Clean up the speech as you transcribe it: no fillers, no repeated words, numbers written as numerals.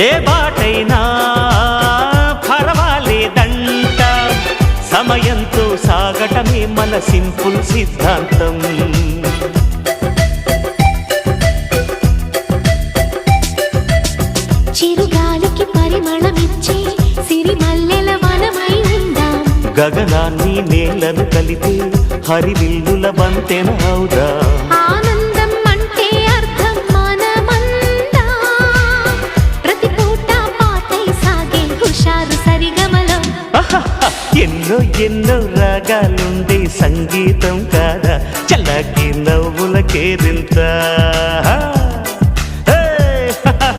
ఏ బాటైనా పర్వాలేదంట, సమయంతో సాగటమే మన సింపుల్ సిద్ధాంతం. చిరుగాలికి పరిమళమిచ్చే సిరిమల్లెల వనమై ఉందాం, గగనాన్ని నేలను కలిపే హరివిల్లుల బంతెన అవుదాం. ఆనందం అంటే అర్థం మనమందా, ప్రతి పూట పాటై సాగే హుషారు సరిగమలో. ఎన్నో ఎన్నో రాగాలుండే సంగీతం కాదా, చల్లకి నవ్వుల కేరింత.